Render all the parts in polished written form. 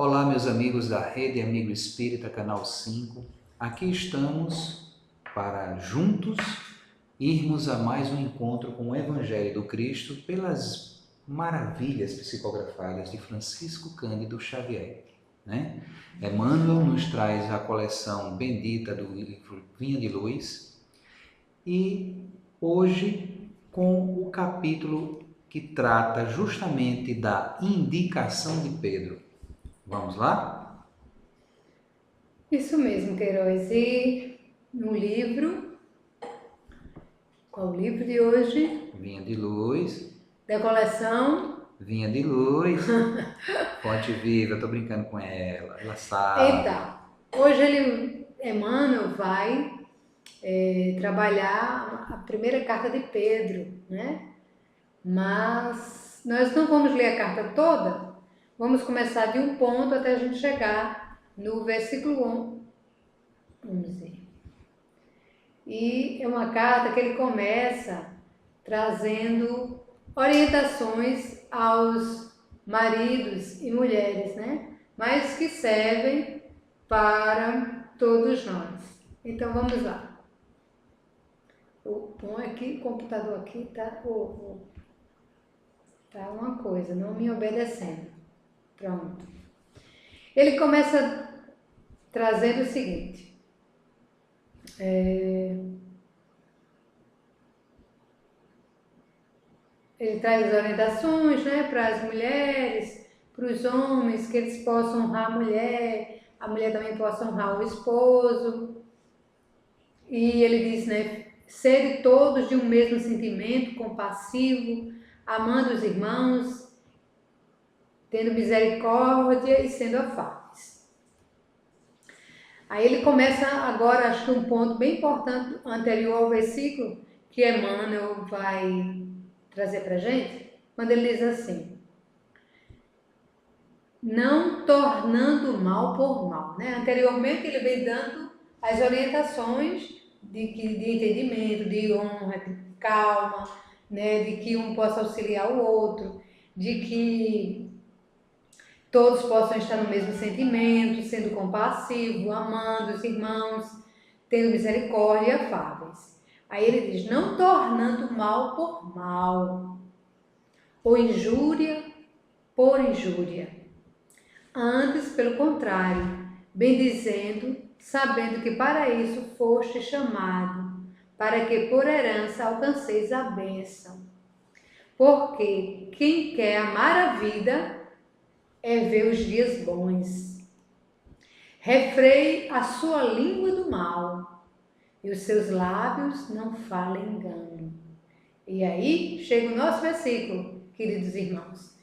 Olá, meus amigos da Rede Amigo Espírita, Canal 5. Aqui estamos para juntos irmos a mais um encontro com o Evangelho do Cristo pelas maravilhas psicografadas de Francisco Cândido Xavier. Emmanuel nos traz a coleção bendita do livro Vinha de Luz e hoje com o capítulo que trata justamente da indicação de Pedro. Vamos lá? Isso mesmo, Queiroz. E no livro, qual o livro de hoje? Vinha de Luz. Da coleção? Vinha de Luz. Fonte Viva, eu tô brincando com ela, ela sabe. Então, hoje Emmanuel vai trabalhar a primeira carta de Pedro, né? Mas nós não vamos ler a carta toda, vamos começar de um ponto até a gente chegar no versículo 11. E é uma carta que ele começa trazendo orientações aos maridos e mulheres, né? Mas que servem para todos nós. Então vamos lá. Põe aqui, o computador aqui tá uma coisa, não me obedecendo. Pronto. Ele começa trazendo o seguinte. Ele traz as orientações, né, para as mulheres, para os homens, que eles possam honrar a mulher também possa honrar o esposo. E ele diz, né, sede todos de um mesmo sentimento, compassivo, amando os irmãos, tendo misericórdia e sendo afáveis. Aí ele começa agora, acho que um ponto bem importante, anterior ao versículo, que Emmanuel vai trazer para a gente, quando ele diz assim, não tornando mal por mal, né? Anteriormente ele vem dando as orientações de entendimento, de honra, de calma, né? De que um possa auxiliar o outro, de que todos possam estar no mesmo sentimento, sendo compassivo, amando os irmãos, tendo misericórdia e afáveis. Aí ele diz, não tornando mal por mal, ou injúria por injúria. Antes, pelo contrário, bendizendo, sabendo que para isso foste chamado, para que por herança alcanceis a bênção. Porque quem quer amar a vida é ver os dias bons. Refreie a sua língua do mal, e os seus lábios não falem engano. E aí chega o nosso versículo, queridos irmãos.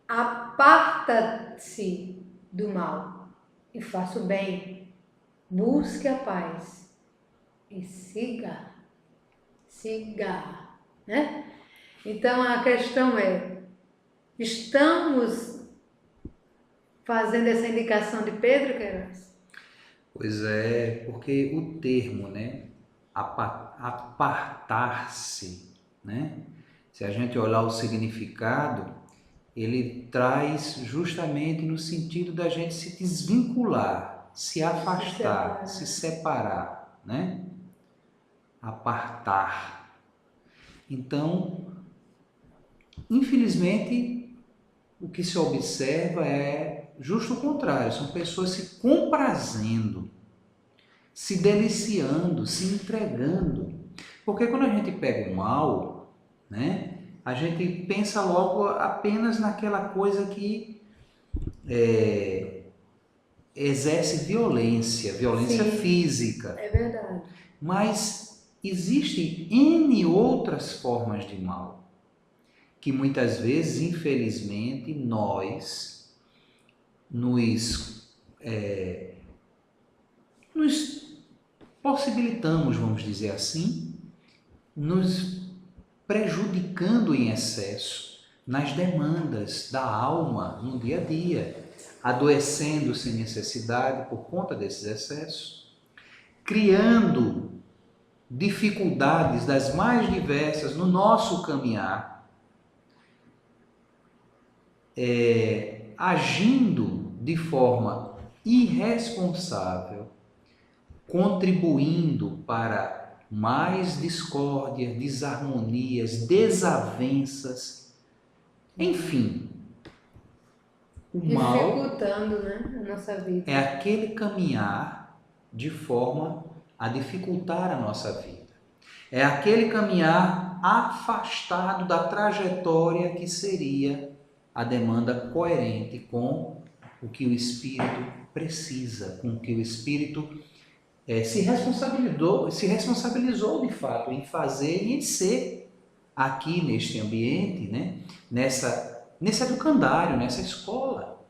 Aparta-se do mal e faça o bem, busque a paz e siga, né? Então a questão é, estamos fazendo essa indicação de Pedro, Queiroz? Pois é, porque o termo, apartar-se, se a gente olhar o significado, ele traz justamente no sentido da gente se desvincular, se afastar, se separar, Apartar. Então, infelizmente, o que se observa é justo o contrário, são pessoas se comprazendo, se deliciando, se entregando. Porque quando a gente pega o mal, a gente pensa logo apenas naquela coisa que exerce violência Sim, física. É verdade. Mas existem N outras formas de mal, que muitas vezes, infelizmente, nós nos possibilitamos, vamos dizer assim, nos prejudicando em excesso nas demandas da alma no dia a dia, adoecendo sem necessidade por conta desses excessos, criando dificuldades das mais diversas no nosso caminhar, agindo de forma irresponsável, contribuindo para mais discórdia, desarmonias, desavenças, enfim, o mal Dificultando, né, a nossa vida. é aquele caminhar de forma a dificultar a nossa vida. É aquele caminhar afastado da trajetória que seria a demanda coerente com o que o Espírito precisa, com o que o Espírito se responsabilizou de fato em fazer e em ser aqui neste ambiente, né? Nesse educandário, nessa escola.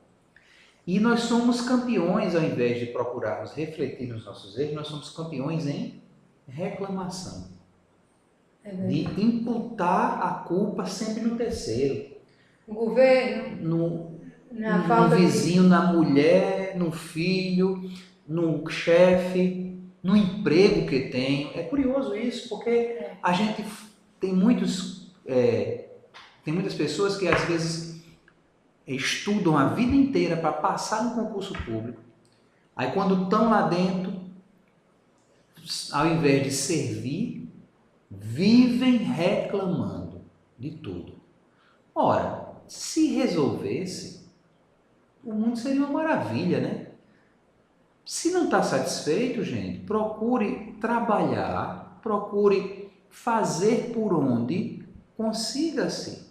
E nós somos campeões, ao invés de procurarmos refletir nos nossos erros, nós somos campeões em reclamação. De imputar a culpa sempre no terceiro. O governo, no vizinho, na mulher, no filho, no chefe, no emprego que tenho. É curioso isso, porque a gente tem tem muitas pessoas que às vezes estudam a vida inteira para passar no concurso público. Aí quando estão lá dentro, ao invés de servir, vivem reclamando de tudo. Ora, se resolvesse, o mundo seria uma maravilha, né? Se não está satisfeito, gente, procure trabalhar, procure fazer por onde consiga-se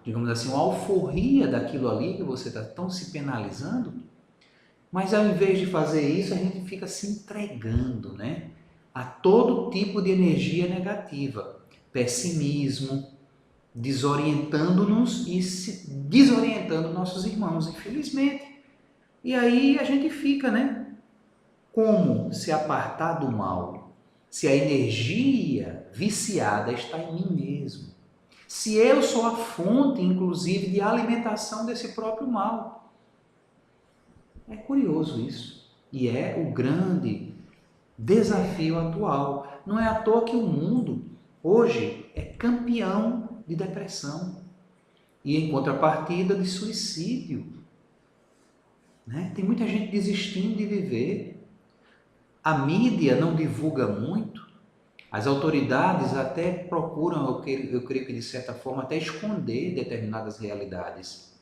digamos assim, uma alforria daquilo ali que você está tão se penalizando. Mas ao invés de fazer isso, a gente fica se entregando, né, a todo tipo de energia negativa, pessimismo, desorientando-nos e desorientando nossos irmãos, infelizmente. E aí a gente fica, né? Como se apartar do mal? Se a energia viciada está em mim mesmo. Se eu sou a fonte, inclusive, de alimentação desse próprio mal. É curioso isso. E é o grande desafio atual. Não é à toa que o mundo, hoje, é campeão de depressão. E em contrapartida de suicídio. Né? Tem muita gente desistindo de viver. A mídia não divulga muito. As autoridades até procuram, eu creio que de certa forma, até esconder determinadas realidades.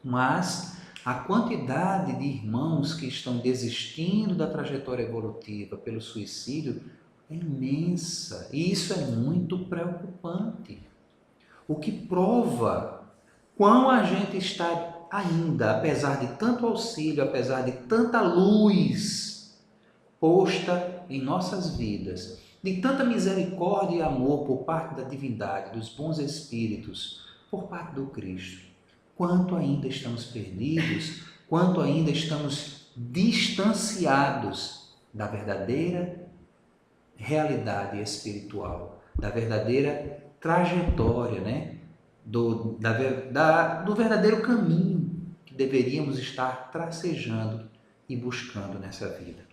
Mas a quantidade de irmãos que estão desistindo da trajetória evolutiva pelo suicídio é imensa. E isso é muito preocupante. O que prova quão a gente está ainda, apesar de tanto auxílio, apesar de tanta luz posta em nossas vidas, de tanta misericórdia e amor por parte da divindade, dos bons espíritos, por parte do Cristo, quanto ainda estamos perdidos, quanto ainda estamos distanciados da verdadeira realidade espiritual, da verdadeira trajetória, né? do verdadeiro caminho que deveríamos estar tracejando e buscando nessa vida.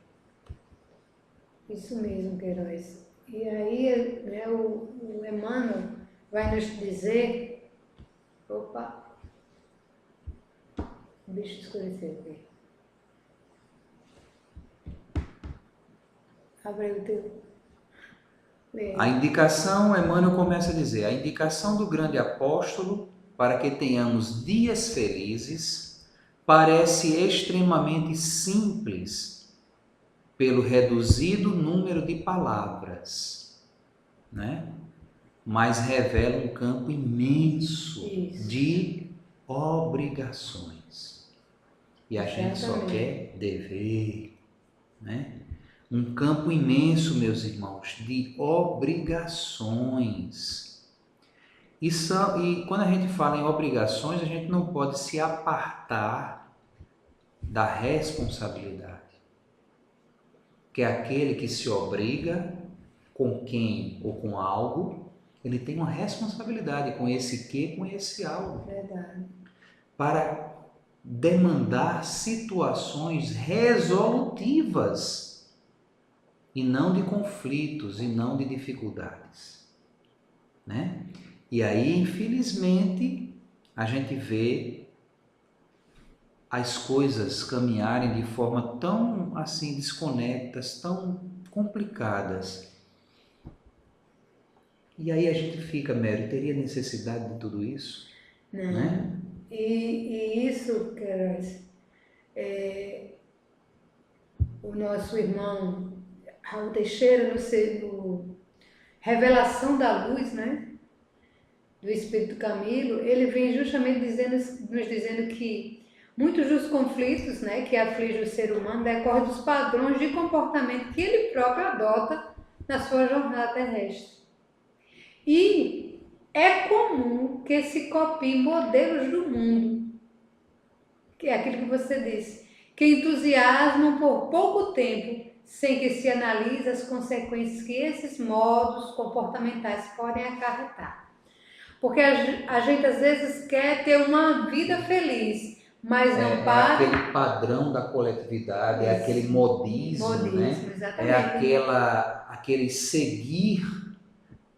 Isso mesmo, Queiroz. E aí, né, o Emmanuel vai nos dizer... Opa! O bicho escureceu aqui. Abre aí o teu... A indicação, Emmanuel começa a dizer, a indicação do grande apóstolo para que tenhamos dias felizes parece extremamente simples pelo reduzido número de palavras, né? Mas revela um campo imenso de obrigações. E a gente só quer dever, né? Um campo imenso, meus irmãos, de obrigações. E quando a gente fala em obrigações, a gente não pode se apartar da responsabilidade. Que é aquele que se obriga com quem ou com algo, ele tem uma responsabilidade com esse que, com esse algo. Verdade. Para demandar situações resolutivas. E não de conflitos, e não de dificuldades. Né? E aí, infelizmente, a gente vê as coisas caminharem de forma tão assim desconectas, tão complicadas. E aí a gente fica, Mary, teria necessidade de tudo isso? Não. Né? E isso, Queiroz, o nosso irmão Raul Teixeira, no Revelação da Luz, né, do Espírito Camilo, ele vem justamente nos dizendo que muitos dos conflitos, né, que afligem o ser humano decorrem dos padrões de comportamento que ele próprio adota na sua jornada terrestre. E é comum que se copiem modelos do mundo, que é aquilo que você disse, que entusiasmam por pouco tempo, sem que se analise as consequências que esses modos comportamentais podem acarretar. Porque a gente às vezes quer ter uma vida feliz, mas não para... É aquele padrão da coletividade, é aquele modismo, né? Exatamente. É aquele seguir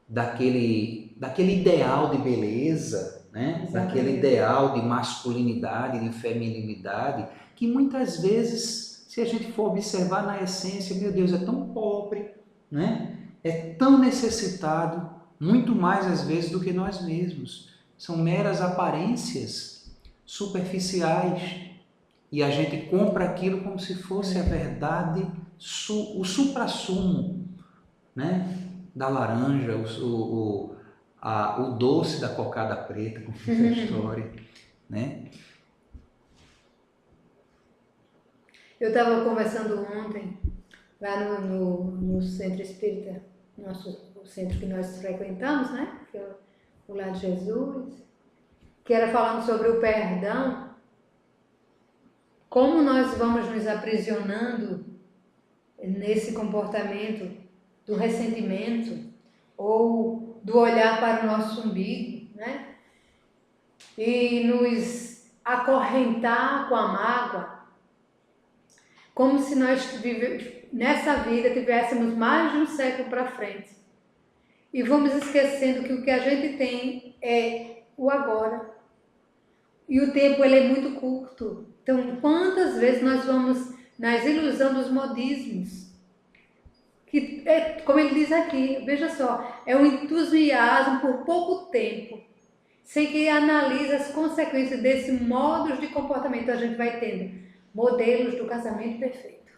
daquele ideal de beleza, né? Daquele ideal de masculinidade, de feminilidade, que muitas vezes, se a gente for observar na essência, meu Deus, é tão pobre, né? É tão necessitado, muito mais às vezes do que nós mesmos. São meras aparências superficiais e a gente compra aquilo como se fosse a verdade, o suprassumo, né? Da laranja, o doce da cocada preta, como diz a história, né? Eu estava conversando ontem lá no centro espírita, o centro que nós frequentamos, né? Que é o Lar de Jesus, que era falando sobre o perdão, como nós vamos nos aprisionando nesse comportamento do ressentimento ou do olhar para o nosso umbigo, né? E nos acorrentar com a mágoa, como se nós nessa vida tivéssemos mais de um século para frente. E vamos esquecendo que o que a gente tem é o agora. E o tempo ele é muito curto. Então, quantas vezes nós vamos nas ilusões dos modismos? Que é, como ele diz aqui, veja só, é um entusiasmo por pouco tempo, sem que analise as consequências desse modo de comportamento. A gente vai tendo modelos do casamento perfeito,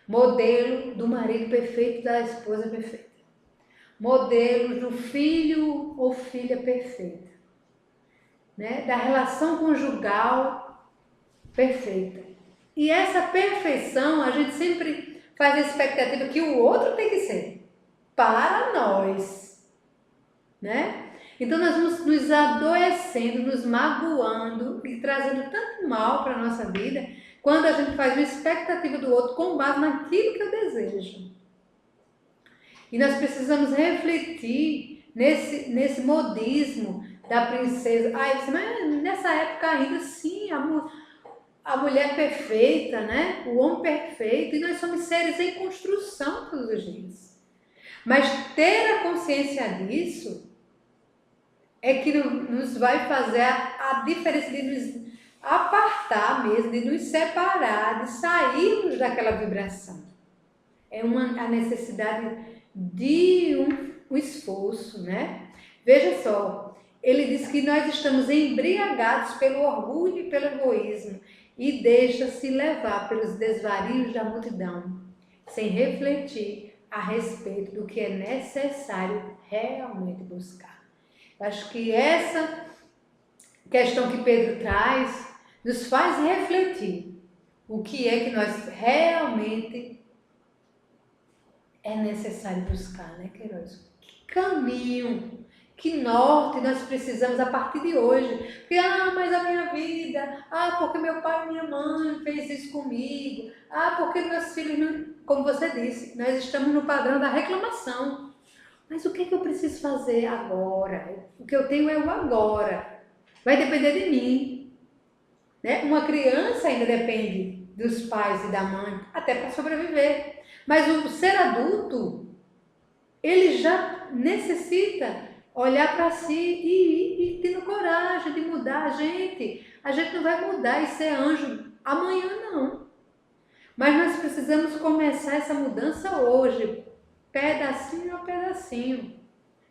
modelo do marido perfeito, da esposa perfeita, modelos do filho ou filha perfeita, né? Da relação conjugal perfeita. E essa perfeição a gente sempre faz a expectativa que o outro tem que ser para nós, né? Então nós vamos nos adoecendo, nos magoando e trazendo tanto mal para a nossa vida quando a gente faz uma expectativa do outro com base naquilo que eu desejo. E nós precisamos refletir nesse modismo da princesa. Mas nessa época ainda sim, a mulher perfeita, né? O homem perfeito, e nós somos seres em construção todos os dias. Mas ter a consciência disso é que nos vai fazer a diferença de nos apartar mesmo, de nos separar, de sairmos daquela vibração. É a necessidade de um esforço, né? Veja só, ele diz que nós estamos embriagados pelo orgulho e pelo egoísmo e deixa-se levar pelos desvarios da multidão, sem refletir a respeito do que é necessário realmente buscar. Acho que essa questão que Pedro traz nos faz refletir o que é que nós realmente é necessário buscar, né, Queiroz? Que caminho, que norte nós precisamos a partir de hoje? Porque, mas a minha vida, porque meu pai e minha mãe fez isso comigo, porque meus filhos não... Como você disse, nós estamos no padrão da reclamação. Mas o que é que eu preciso fazer agora? O que eu tenho é o agora. Vai depender de mim, né? Uma criança ainda depende dos pais e da mãe, até para sobreviver. Mas o ser adulto, ele já necessita olhar para si e tendo coragem de mudar a gente. A gente não vai mudar e ser anjo amanhã, não. Mas nós precisamos começar essa mudança hoje, pedacinho a pedacinho.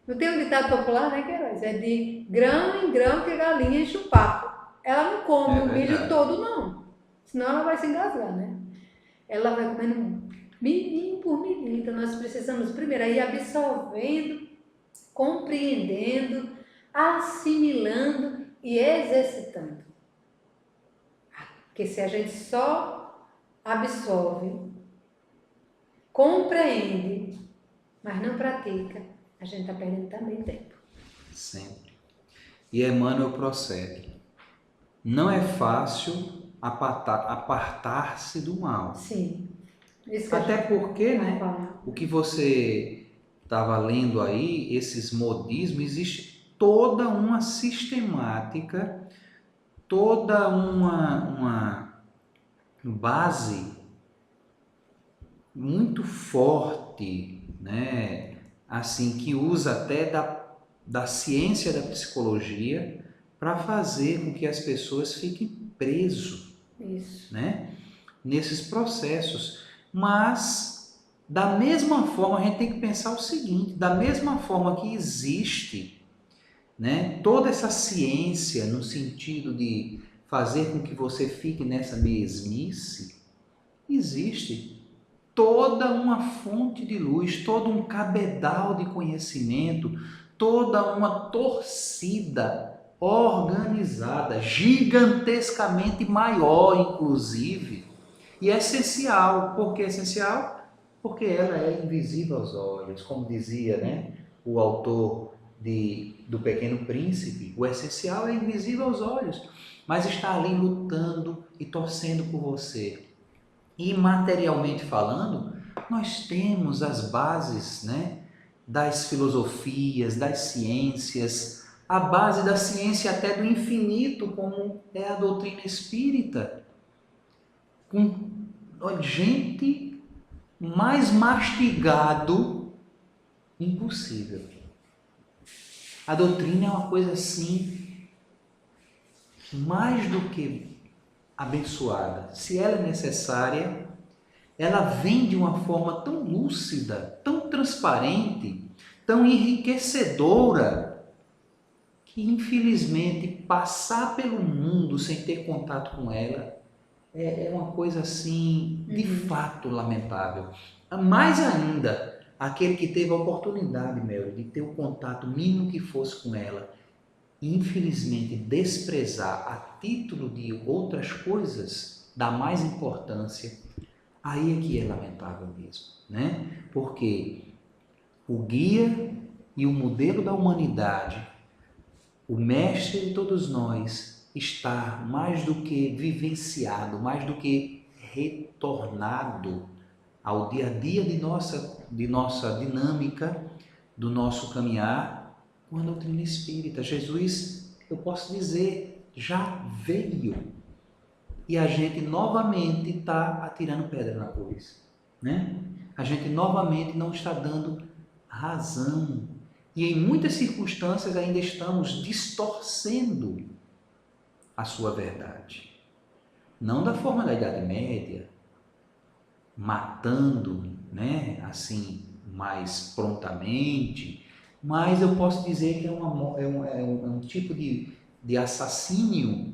Não tem um ditado popular, né, Queiroz? É de grão em grão que a galinha enche o papo. Ela não come É o milho verdade. todo, não. Senão ela vai se engasgar, né? Ela vai comendo milhinho por milhinho. Então nós precisamos primeiro ir absorvendo, compreendendo, assimilando e exercitando. Porque se a gente só absorve, compreende, mas não pratica, a gente está perdendo também tempo. Sempre. E Emmanuel prossegue. Não é fácil apartar-se do mal. Sim. Isso que Até porque, né, fala. o que você estava lendo aí, esses modismos, existe toda uma sistemática, toda uma base muito forte, né, assim, que usa até da ciência da psicologia para fazer com que as pessoas fiquem presos, Isso. né, nesses processos. Mas, da mesma forma, a gente tem que pensar o seguinte, da mesma forma que existe, né, toda essa ciência no sentido de fazer com que você fique nessa mesmice, existe toda uma fonte de luz, todo um cabedal de conhecimento, toda uma torcida organizada, gigantescamente maior, inclusive, e é essencial. Por que é essencial? Porque ela é invisível aos olhos, como dizia, né, o autor do Pequeno Príncipe. O essencial é invisível aos olhos, mas está ali lutando e torcendo por você. E materialmente falando, nós temos as bases, né, das filosofias, das ciências, a base da ciência até do infinito, como é a doutrina espírita. Com gente mais mastigado impossível. A doutrina é uma coisa assim, mais do que abençoada. Se ela é necessária, ela vem de uma forma tão lúcida, tão transparente, tão enriquecedora, que infelizmente passar pelo mundo sem ter contato com ela é uma coisa assim, de fato lamentável. Mais ainda, aquele que teve a oportunidade, Mel, de ter o contato mínimo que fosse com ela, infelizmente desprezar a título de outras coisas, dá mais importância, aí é que é lamentável mesmo, né? Porque o guia e o modelo da humanidade, o mestre de todos nós, está mais do que vivenciado, mais do que retornado ao dia a dia de nossa dinâmica, do nosso caminhar com a doutrina espírita. Jesus, eu posso dizer, já veio. E a gente novamente está atirando pedra na cruz, né? A gente novamente não está dando razão. E em muitas circunstâncias ainda estamos distorcendo a sua verdade. Não da forma da Idade Média, matando, né, assim, mais prontamente, mas eu posso dizer que é um tipo de assassínio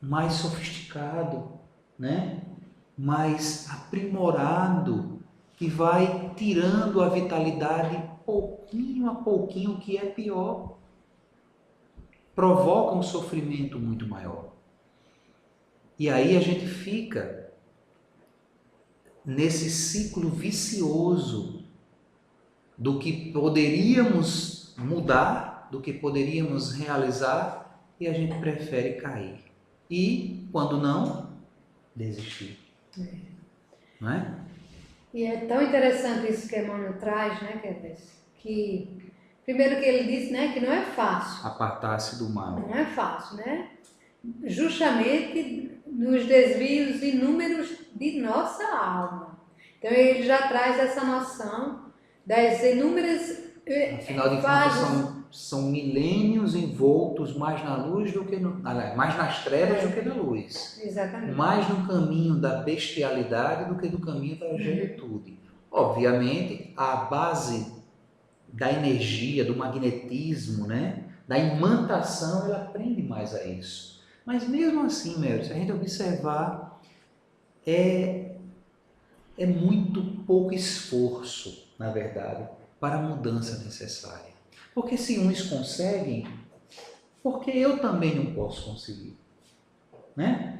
mais sofisticado, né, mais aprimorado, que vai tirando a vitalidade pouquinho a pouquinho, o que é pior, provoca um sofrimento muito maior. E aí a gente fica nesse ciclo vicioso do que poderíamos mudar, do que poderíamos realizar, e a gente prefere cair. E, quando não, desistir. Não é? E é tão interessante isso que Emmanuel traz, né, que primeiro que ele disse, né, que não é fácil. Apartar-se do mal. Não é fácil, né? Justamente nos desvios inúmeros de nossa alma. Então ele já traz essa noção das inúmeras Afinal de contas, são milênios envoltos mais na luz do que mais nas trevas do que na luz. Exatamente. Mais no caminho da bestialidade do que no caminho da angelitude. Obviamente, a base da energia, do magnetismo, né? Da imantação, ela prende mais a isso. Mas mesmo assim, Mary, se a gente observar, é muito pouco esforço, na verdade, para a mudança necessária. Porque se uns conseguem, por que eu também não posso conseguir? Né?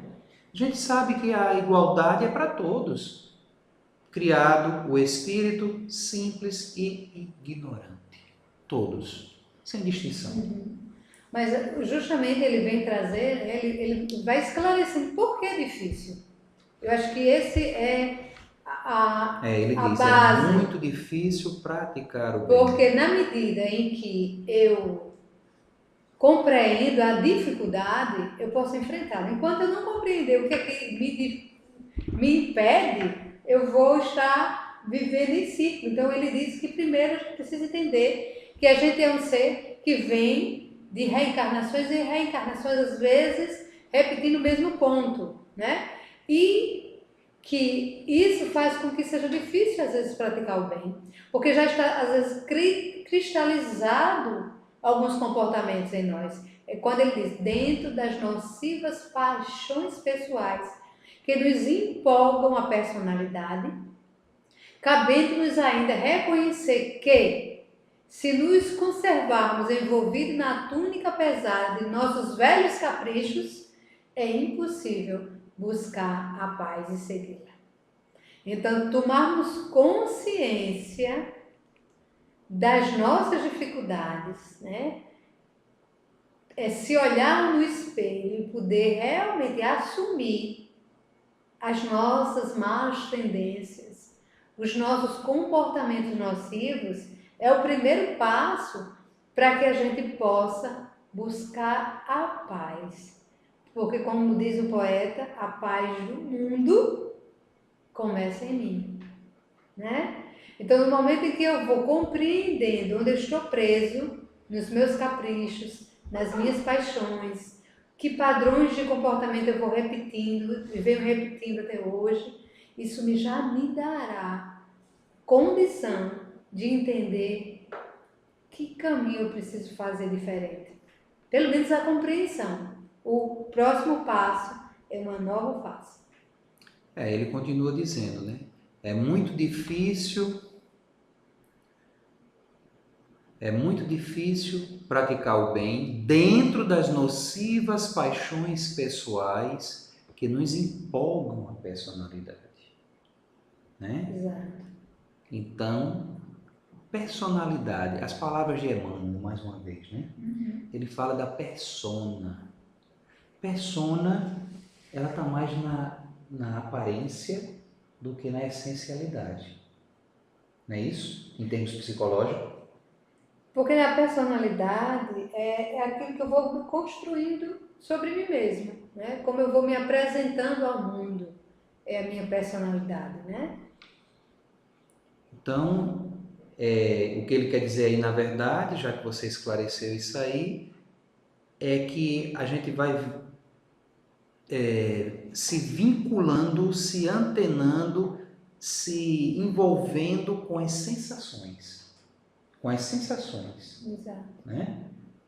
A gente sabe que a igualdade é para todos. Criado o espírito simples e ignorante. Todos, sem distinção. Mas justamente ele vem trazer, ele vai esclarecendo por que é difícil. Eu acho que esse é Ele a diz, base. é muito difícil praticar o bem. Porque na medida em que eu compreendo a dificuldade, eu posso enfrentá-la. Enquanto eu não compreender o que é que me impede, eu vou estar vivendo em ciclo. Então ele diz que primeiro a gente precisa entender que a gente é um ser que vem de reencarnações e reencarnações, às vezes, repetindo o mesmo ponto, né? E que isso faz com que seja difícil, às vezes, praticar o bem. Porque já está, às vezes, cristalizado alguns comportamentos em nós. É quando ele diz, dentro das nocivas paixões pessoais, que nos empolgam a personalidade, cabendo-nos ainda reconhecer que, se nos conservarmos envolvidos na túnica pesada de nossos velhos caprichos, é impossível buscar a paz e segui-la. Então, tomarmos consciência das nossas dificuldades, né? É se olhar no espelho e poder realmente assumir as nossas más tendências, os nossos comportamentos nocivos, é o primeiro passo para que a gente possa buscar a paz. Porque, como diz o poeta, a paz do mundo começa em mim, né? Então, no momento em que eu vou compreendendo onde eu estou preso, nos meus caprichos, nas minhas paixões, que padrões de comportamento eu vou repetindo e venho repetindo até hoje, isso já me dará condição de entender que caminho eu preciso fazer diferente. Pelo menos a compreensão. O próximo passo é uma nova fase. Ele continua dizendo, né? É muito difícil praticar o bem dentro das nocivas paixões pessoais que nos empolgam a personalidade. Né? Exato. Então, personalidade, as palavras de Emmanuel, mais uma vez, né? Ele fala da persona. Persona, ela está mais na aparência do que na essencialidade. Não é isso? Em termos psicológicos? Porque a personalidade é aquilo que eu vou construindo sobre mim mesma, né? Como eu vou me apresentando ao mundo, é a minha personalidade, né? Então, o que ele quer dizer aí, na verdade, já que você esclareceu isso aí, é que a gente vai se vinculando, se antenando, se envolvendo com as sensações. Com as sensações. Exato. Né?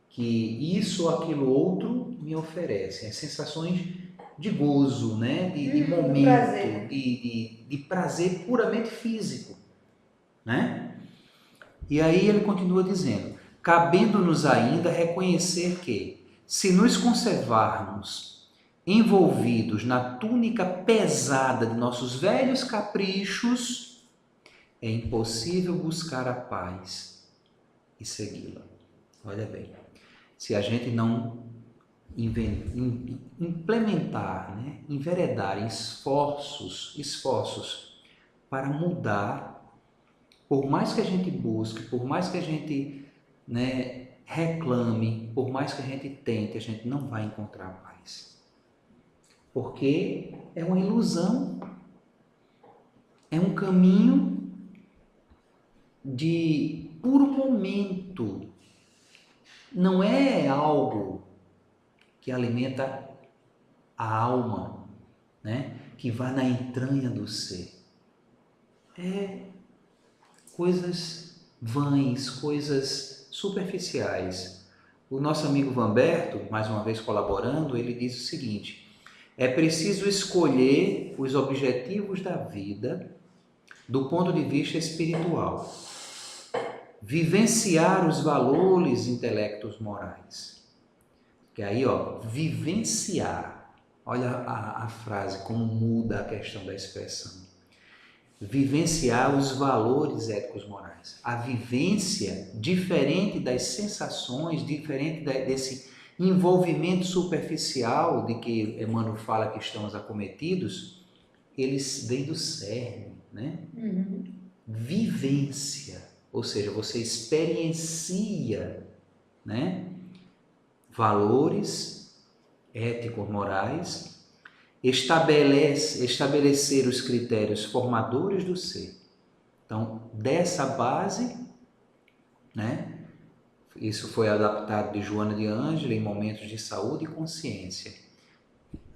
Que isso ou aquilo outro me oferece. As sensações de gozo, né? de momento, prazer. De prazer puramente físico. Né? E aí ele continua dizendo, cabendo-nos ainda reconhecer que, se nos conservarmos envolvidos na túnica pesada de nossos velhos caprichos, é impossível buscar a paz e segui-la. Olha bem, se a gente não implementar, né, enveredar esforços para mudar, por mais que a gente busque, por mais que a gente, né, reclame, por mais que a gente tente, a gente não vai encontrar a paz. Porque é uma ilusão, é um caminho de puro momento, não é algo que alimenta a alma, né? Que vá na entranha do ser. É coisas vãs, coisas superficiais. O nosso amigo Vanberto, mais uma vez colaborando, ele diz o seguinte: é preciso escolher os objetivos da vida do ponto de vista espiritual, vivenciar os valores intelectos morais. Que aí, ó, vivenciar. Olha a frase, como muda a questão da expressão. Vivenciar os valores éticos morais. A vivência, diferente das sensações, diferente desse envolvimento superficial de que Emmanuel fala que estamos acometidos, eles vêm do cerne, né? Vivência, ou seja, você experiencia, né, valores éticos morais, estabelecer os critérios formadores do ser. Então, dessa base, né, isso foi adaptado de Joana de Ângela em Momentos de Saúde e Consciência.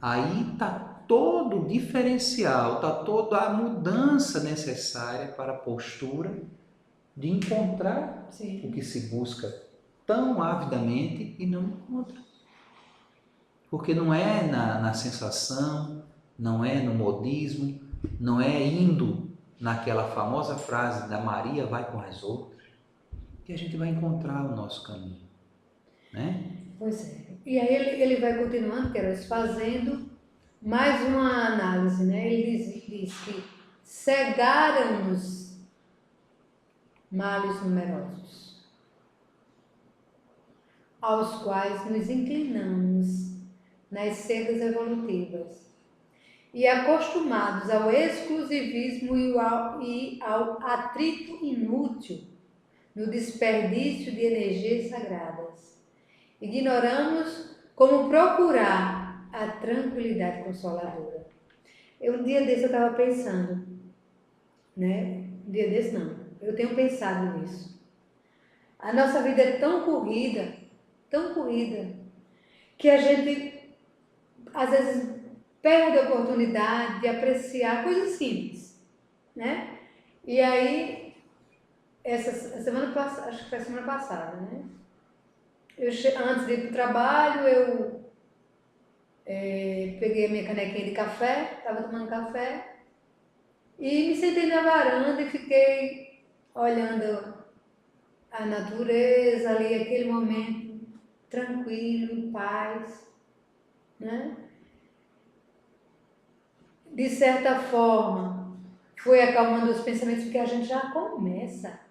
Aí está todo o diferencial, está toda a mudança necessária para a postura de encontrar o que se busca tão avidamente e não encontra. Porque não é na sensação, não é no modismo, não é indo naquela famosa frase da Maria vai com as outras, que a gente vai encontrar o nosso caminho, né? Pois é. E aí ele vai continuando, Queiroz, fazendo mais uma análise, né? Ele diz que cegaram-nos males numerosos, aos quais nos inclinamos nas sendas evolutivas, e acostumados ao exclusivismo e ao atrito inútil, no desperdício de energias sagradas, ignoramos como procurar a tranquilidade consoladora. Um dia desse eu estava pensando, né? Um dia desse não, eu tenho pensado nisso. A nossa vida é tão corrida, que a gente, às vezes, perde a oportunidade de apreciar coisas simples, né? E aí, essa semana passada, acho que foi a semana passada, né? Antes de ir para o trabalho, eu peguei a minha canequinha de café, estava tomando café, e me sentei na varanda e fiquei olhando a natureza ali, aquele momento tranquilo, em paz, né? De certa forma, foi acalmando os pensamentos, porque a gente já começa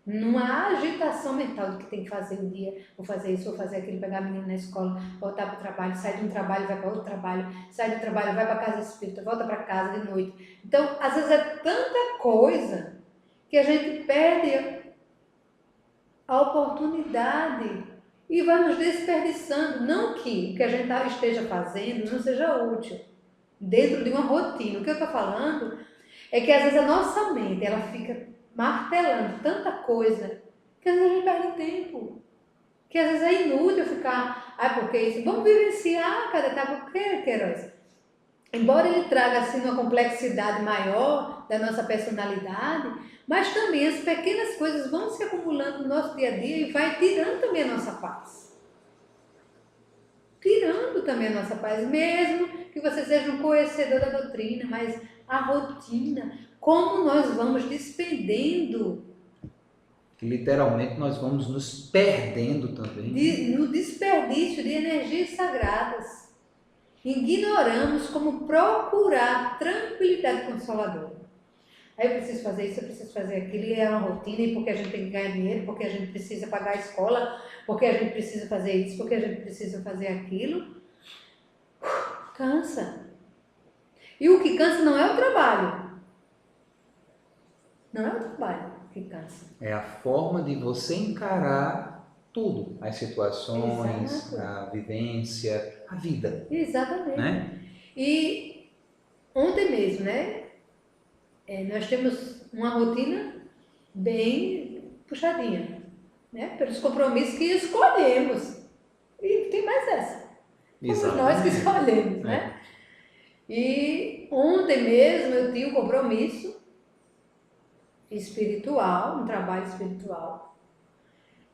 numa agitação mental do que tem que fazer o dia, vou fazer isso, vou fazer aquilo, pegar a menina na escola, voltar para o trabalho, sai de um trabalho, vai para outro trabalho, sai do trabalho, vai para a casa espírita, volta para casa de noite. Então, às vezes é tanta coisa que a gente perde a oportunidade e vai nos desperdiçando. Não que o que a gente esteja fazendo não seja útil dentro de uma rotina. O que eu estou falando é que às vezes a nossa mente ela fica martelando tanta coisa que às vezes a gente perde tempo. Que às vezes é inútil ficar, porque isso? Vamos vivenciar cada etapa. Por que, Queiroz? Embora ele traga assim uma complexidade maior da nossa personalidade, mas também as pequenas coisas vão se acumulando no nosso dia a dia e vai tirando também a nossa paz. Tirando também a nossa paz, mesmo que você seja um conhecedor da doutrina, mas a rotina, como nós vamos despendendo. Que literalmente nós vamos nos perdendo também. No desperdício de energias sagradas. Ignoramos como procurar tranquilidade consoladora. Aí eu preciso fazer isso, eu preciso fazer aquilo, e é uma rotina, e porque a gente tem que ganhar dinheiro, porque a gente precisa pagar a escola, porque a gente precisa fazer isso, porque a gente precisa fazer aquilo. Cansa. E o que cansa não é o trabalho. Não é o trabalho que cansa. É a forma de você encarar tudo, as situações, Exato. a vivência, a vida. Exatamente. Né? E ontem mesmo, né? Nós temos uma rotina bem puxadinha, né? Pelos compromissos que escolhemos. E tem mais essa. Somos nós que escolhemos, né? E ontem mesmo eu tinha um compromisso espiritual, um trabalho espiritual.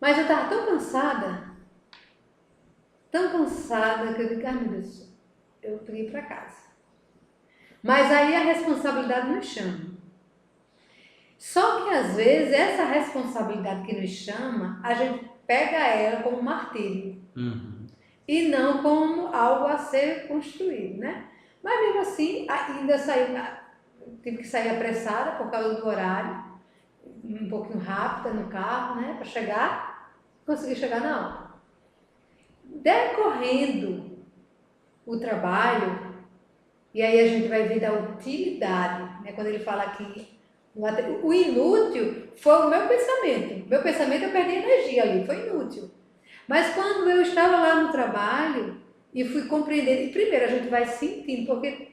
Mas eu estava tão cansada que eu digo, meu Deus, eu queria ir para casa. Mas aí a responsabilidade nos chama. Só que às vezes essa responsabilidade que nos chama, a gente pega ela como martírio. E não como algo a ser construído, né? Mas mesmo assim, ainda tive que sair apressada por causa do horário, um pouquinho rápida no carro, né? Para chegar, consegui chegar na hora. Decorrendo o trabalho, e aí a gente vai ver da utilidade, né? Quando ele fala aqui, o inútil foi o meu pensamento. Meu pensamento eu perdi energia ali, foi inútil. Mas quando eu estava lá no trabalho e fui compreendendo, e primeiro a gente vai sentindo, porque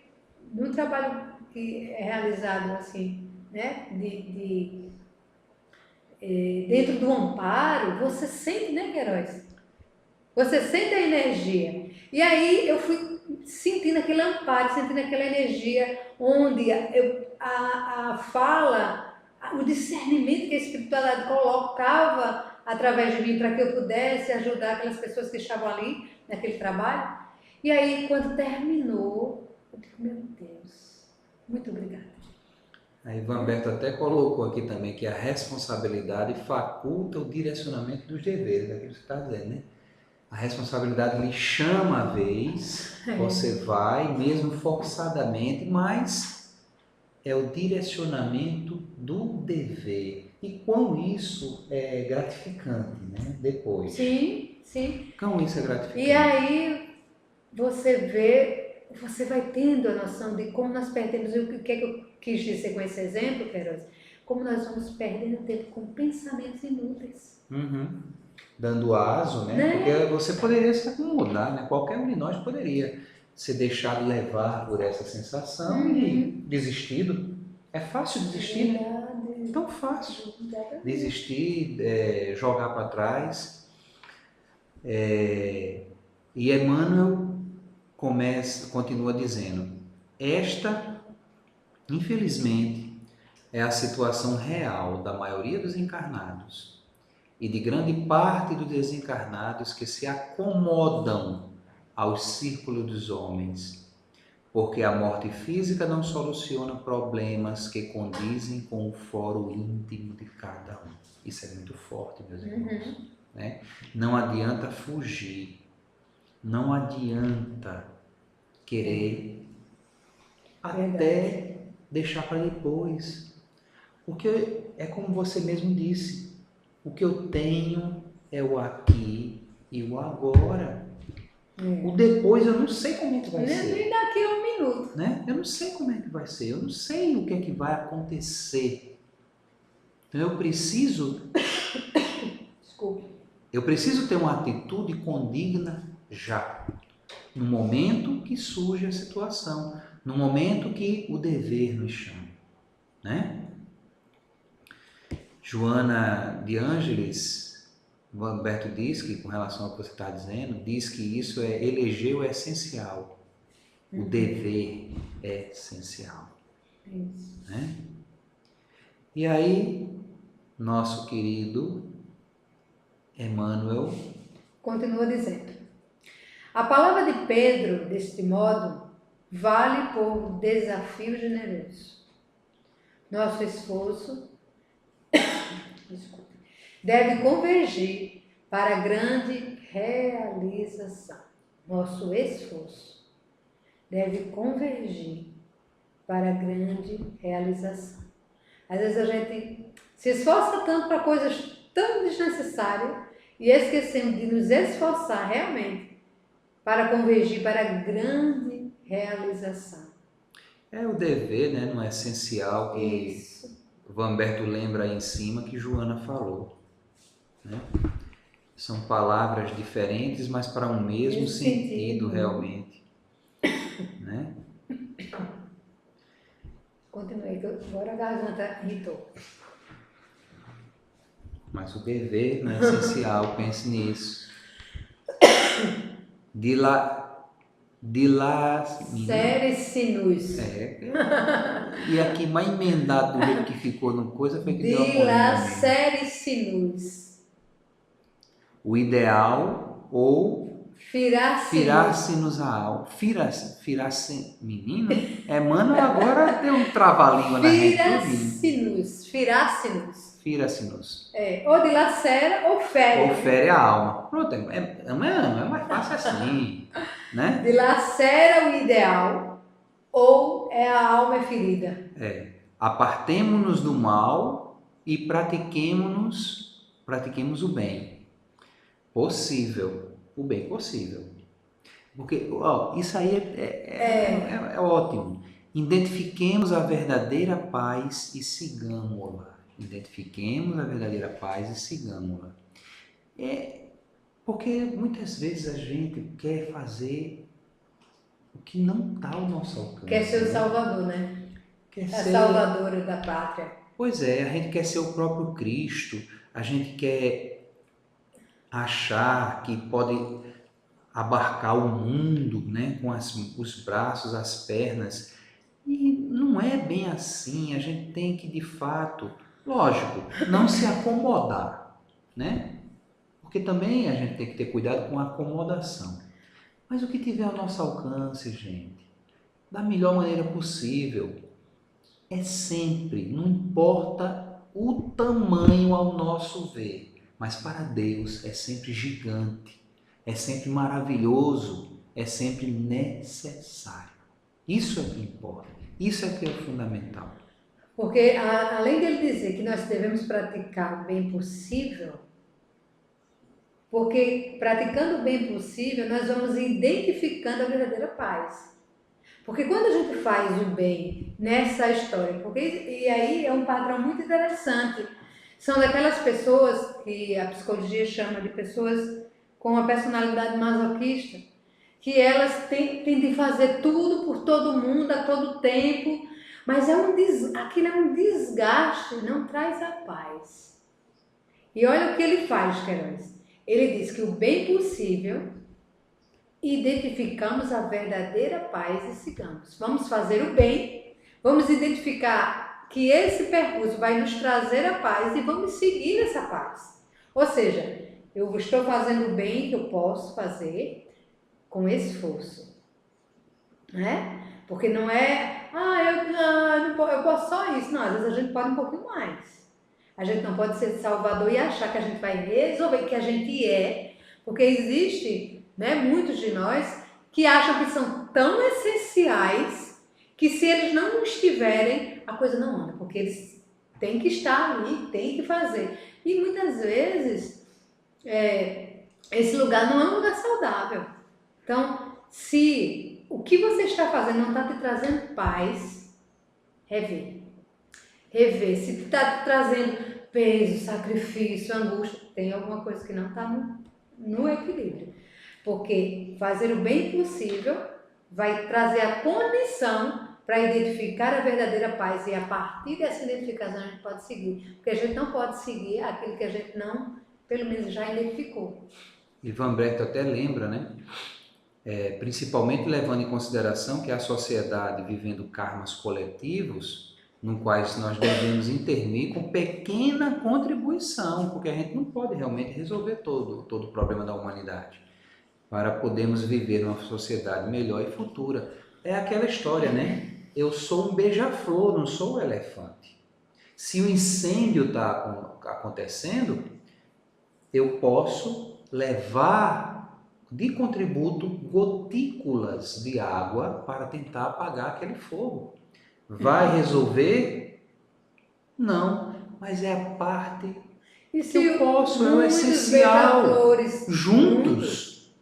no trabalho que é realizado assim, né, dentro do amparo, você sente, né, Queiroz? Você sente a energia. E aí eu fui sentindo aquele amparo, sentindo aquela energia, onde a fala, o discernimento que a espiritualidade colocava através de mim para que eu pudesse ajudar aquelas pessoas que estavam ali naquele trabalho. E aí, quando terminou, eu digo, meu Deus, muito obrigada. Aí Vanberto até colocou aqui também que a responsabilidade faculta o direcionamento dos deveres, daquilo que você está dizendo, né? A responsabilidade lhe chama a vez, você vai, mesmo forçadamente, mas é o direcionamento do dever. E quão isso é gratificante, né? Depois. Sim, sim. Quão isso é gratificante. E aí você vê, você vai tendo a noção de como nós perdemos, e o que é que eu quis dizer com esse exemplo, Queiroz? Como nós vamos perdendo tempo com pensamentos inúteis. Dando aso, né? Porque você poderia se acomodar, né? Qualquer um de nós poderia ser deixado levar por essa sensação e desistido. É fácil desistir, né? Tão fácil. Desistir, jogar para trás. E Emmanuel continua dizendo: esta, infelizmente, é a situação real da maioria dos encarnados e de grande parte dos desencarnados que se acomodam aos círculos dos homens, porque a morte física não soluciona problemas que condizem com o foro íntimo de cada um. Isso é muito forte, meus irmãos. Né? Não adianta fugir, não adianta querer até deixar para depois, porque é como você mesmo disse, o que eu tenho é o aqui e o agora. O depois eu não sei como é que vai ser. Nem daqui a um minuto. Né? Eu não sei como é que vai ser. Eu não sei o que é que vai acontecer. Então eu preciso... Desculpe. Eu preciso ter uma atitude condigna já. No momento que surge a situação. No momento que o dever nos chama. Né? Joana de Ângeles, o Humberto diz que, com relação ao que você está dizendo, diz que isso é eleger o essencial. O dever é essencial. Isso. Né? E aí, nosso querido Emmanuel continua dizendo: a palavra de Pedro, deste modo, vale por desafio generoso. Nosso esforço deve convergir para a grande realização. Nosso esforço deve convergir para a grande realização. Às vezes a gente se esforça tanto para coisas tão desnecessárias e esquecemos de nos esforçar realmente para convergir para a grande realização. É o dever, né, no essencial que Isso. Vanberto lembra aí em cima que Joana falou. Né? São palavras diferentes, mas para um mesmo sentido realmente. Né? Continuei, que agora a garganta irritou. Mas o dever não é essencial, pense nisso. De lá, Séries sinus. E aqui, mais emendado do jeito que ficou no coisa, foi que deu uma De lá, polêmica mesmo. séries sinus. O ideal ou firar-se-nos a alma. Firar-se, menino? Mano, agora tem um trava-língua na gente. Firar-se-nos. Fira-se-nos. Ou dilacera ou fere. Ou fere a alma. Pronto, é mais fácil assim, né? Dilacera o ideal ou a alma é ferida. Apartemo-nos do mal e pratiquemos o bem. Possível. O bem possível. Porque isso aí é ótimo. Identifiquemos a verdadeira paz e sigamos-la. Identifiquemos a verdadeira paz e sigamos-la. Porque muitas vezes a gente quer fazer o que não está ao nosso alcance. Quer ser o salvador, né? Quer a ser... salvadora da pátria. Pois é, a gente quer ser o próprio Cristo, a gente quer achar que pode abarcar o mundo, né, com os braços, as pernas. E não é bem assim, a gente tem que, de fato, lógico, não se acomodar, né? Porque também a gente tem que ter cuidado com a acomodação. Mas o que tiver ao nosso alcance, gente, da melhor maneira possível, é sempre, não importa o tamanho ao nosso ver, mas para Deus é sempre gigante, é sempre maravilhoso, é sempre necessário. Isso é o que importa, isso é o que é fundamental. Porque além dele dizer que nós devemos praticar o bem possível, porque praticando o bem possível, nós vamos identificando a verdadeira paz. Porque quando a gente faz o bem nessa história, e aí é um padrão muito interessante, são daquelas pessoas que a psicologia chama de pessoas com a personalidade masoquista, que elas têm de fazer tudo por todo mundo, a todo tempo, mas aquilo é um desgaste, não traz a paz. E olha o que ele faz, Queiroz. Ele diz que o bem possível, identificamos a verdadeira paz e sigamos. Vamos fazer o bem, vamos identificar que esse percurso vai nos trazer a paz e vamos seguir essa paz. Ou seja, eu estou fazendo o bem que eu posso fazer com esforço, né? Porque não é, eu posso só isso. Não, às vezes a gente pode um pouquinho mais. A gente não pode ser salvador e achar que a gente vai resolver, que a gente porque existe, né, muitos de nós que acham que são tão essenciais que se eles não estiverem, a coisa não anda, porque eles têm que estar ali, têm que fazer. E muitas vezes esse lugar não é um lugar saudável. Então, se o que você está fazendo não está te trazendo paz, rever. Se está te trazendo peso, sacrifício, angústia, tem alguma coisa que não está no equilíbrio. Porque fazer o bem possível vai trazer a condição para identificar a verdadeira paz, e a partir dessa identificação a gente pode seguir. Porque a gente não pode seguir aquilo que a gente não, pelo menos, já identificou. Ivan Brecht até lembra, né? Principalmente levando em consideração que a sociedade vivendo karmas coletivos, no quais nós devemos intervir com pequena contribuição, porque a gente não pode realmente resolver todo o problema da humanidade, para podermos viver numa sociedade melhor e futura. É aquela história, né? Eu sou um beija-flor, não sou um elefante. Se o incêndio está acontecendo, eu posso levar de contributo gotículas de água para tentar apagar aquele fogo. Vai resolver? Não, mas é a parte que eu posso, é o essencial. Juntos.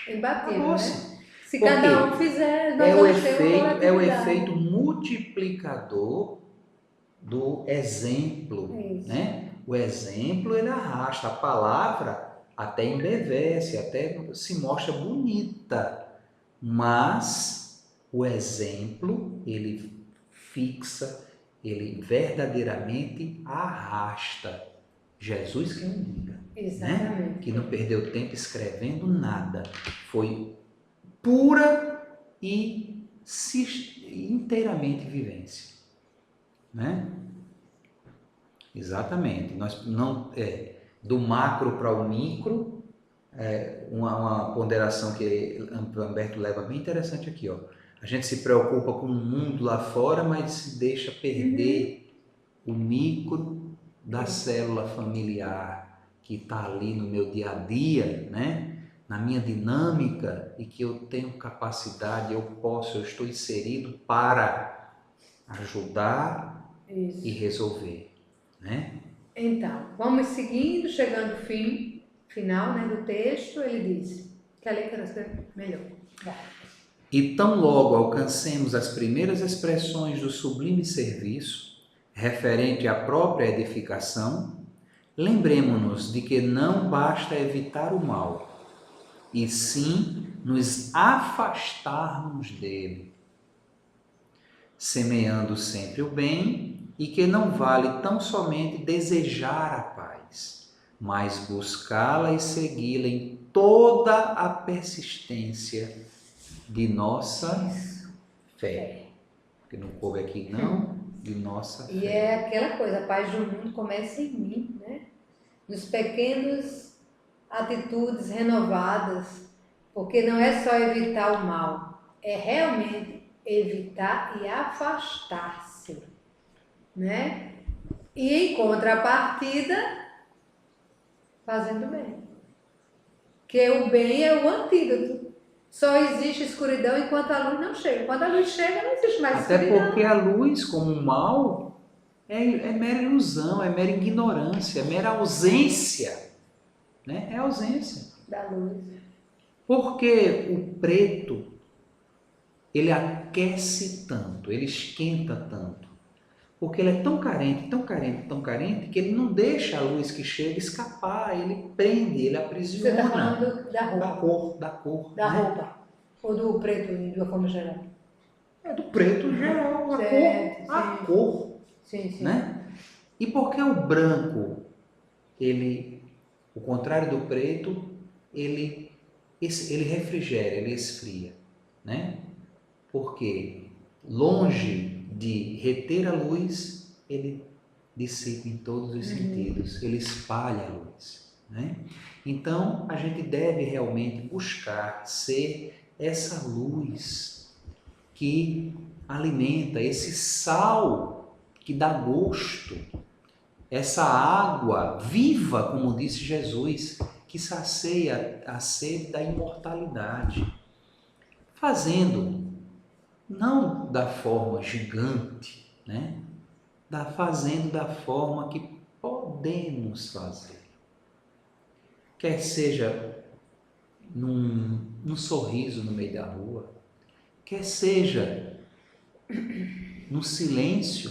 Imbatível, né? Se Porque cada um fizer, nós vamos ter uma coletividade. É o efeito multiplicador do exemplo, né? O exemplo, ele arrasta, a palavra até embevece, até se mostra bonita, mas o exemplo, ele fixa, ele verdadeiramente arrasta. Jesus que o diga. Exatamente. Né? Que não perdeu tempo escrevendo nada. Foi pura e inteiramente vivência. Né? Exatamente. Nós não, do macro para o micro, uma ponderação que Humberto leva bem interessante aqui. Ó. A gente se preocupa com o mundo lá fora, mas se deixa perder o micro da célula familiar que está ali no meu dia a dia, né? Na minha dinâmica, e que eu tenho capacidade, eu estou inserido para ajudar e resolver. Né? Então, vamos seguindo, chegando ao final, né, do texto, ele diz, quer ler que eu melhor. Vai. E tão logo alcancemos as primeiras expressões do sublime serviço, referente à própria edificação, lembremo-nos de que não basta evitar o mal, e sim nos afastarmos dele, semeando sempre o bem, e que não vale tão somente desejar a paz, mas buscá-la e segui-la em toda a persistência de nossa fé. Porque não coube aqui não, de nossa fé. E é aquela coisa, a paz do mundo começa em mim, né? Nos pequenos atitudes renovadas, porque não é só evitar o mal, é realmente evitar e afastar-se, né? E em contrapartida, fazendo bem. Que o bem é o antídoto. Só existe escuridão enquanto a luz não chega. Quando a luz chega, não existe mais escuridão. Até porque a luz, como o mal, é mera ilusão, é mera ignorância, é mera ausência. Né? É ausência. Da luz. Porque o preto, ele aquece tanto, ele esquenta tanto. Porque ele é tão carente, tão carente, tão carente, que ele não deixa a luz que chega escapar, ele prende, ele aprisiona. Você está falando da roupa. Da cor. Da né? roupa. Ou do preto, de uma forma geral. É do preto geral, a Certo, cor. A sim. cor. Sim, sim. Né? E por que o branco, ele, o contrário do preto, ele refrigera, ele esfria, né? Porque longe de reter a luz, ele dissipa em todos os sentidos, ele espalha a luz, né? Então, a gente deve realmente buscar ser essa luz que alimenta, esse sal que dá gosto, essa água viva, como disse Jesus, que sacia a sede da imortalidade, fazendo, não da forma gigante, né? Fazendo da forma que podemos fazer. Quer seja num sorriso no meio da rua, quer seja no silêncio,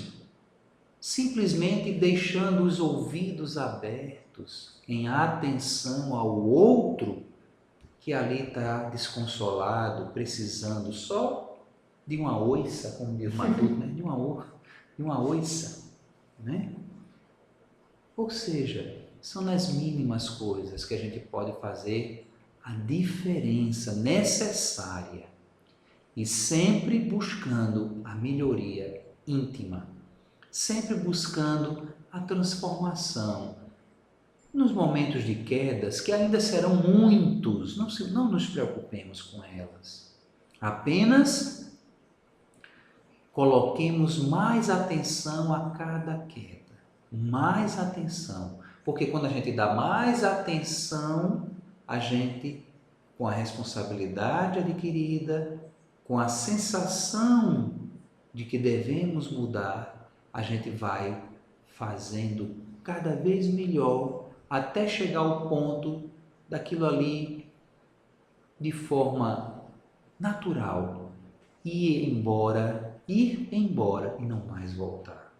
simplesmente deixando os ouvidos abertos em atenção ao outro que ali está desconsolado, precisando só de uma oiça, como diz o Matuto, né? de uma oiça, né? Ou seja, são nas mínimas coisas que a gente pode fazer a diferença necessária e sempre buscando a melhoria íntima, sempre buscando a transformação. Nos momentos de quedas, que ainda serão muitos, não nos preocupemos com elas. Apenas coloquemos mais atenção a cada queda. Mais atenção. Porque quando a gente dá mais atenção, a gente, com a responsabilidade adquirida, com a sensação de que devemos mudar, a gente vai fazendo cada vez melhor até chegar ao ponto daquilo ali de forma natural ir embora e não mais voltar.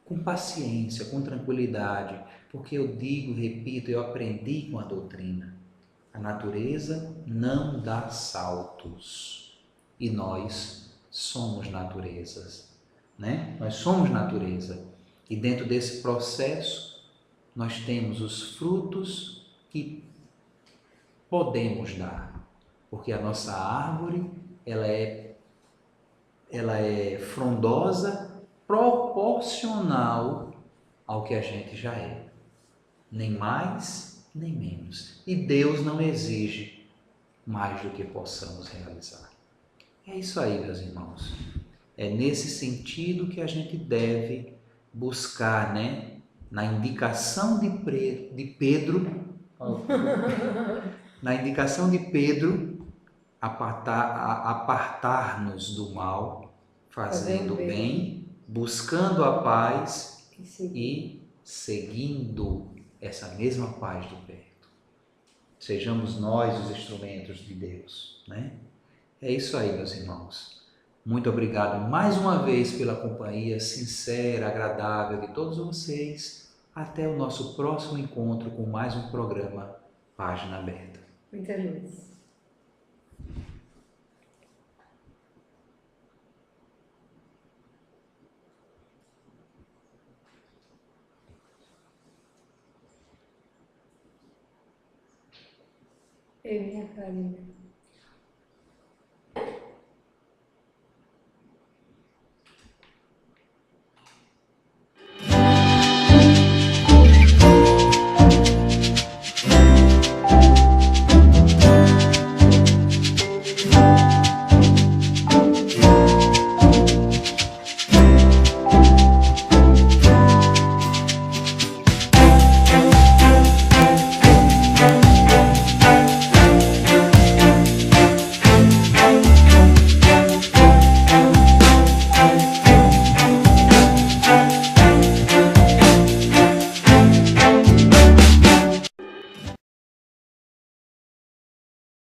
Com paciência, com tranquilidade, porque eu digo, repito, eu aprendi com a doutrina. A natureza não dá saltos e nós somos naturezas, né? Nós somos natureza e dentro desse processo nós temos os frutos que podemos dar, porque a nossa árvore ela é frondosa, proporcional ao que a gente já é, nem mais nem menos. E Deus não exige mais do que possamos realizar. É isso aí, meus irmãos. É nesse sentido que a gente deve buscar, né? Na indicação de Pedro, na indicação de Pedro, apartar-nos do mal, fazendo o bem, buscando a paz e seguindo essa mesma paz de perto. Sejamos nós os instrumentos de Deus, né? É isso aí, meus irmãos. Muito obrigado mais uma vez pela companhia sincera, agradável de todos vocês. Até o nosso próximo encontro com mais um programa Página Aberta. Muita luz. Minha carinha.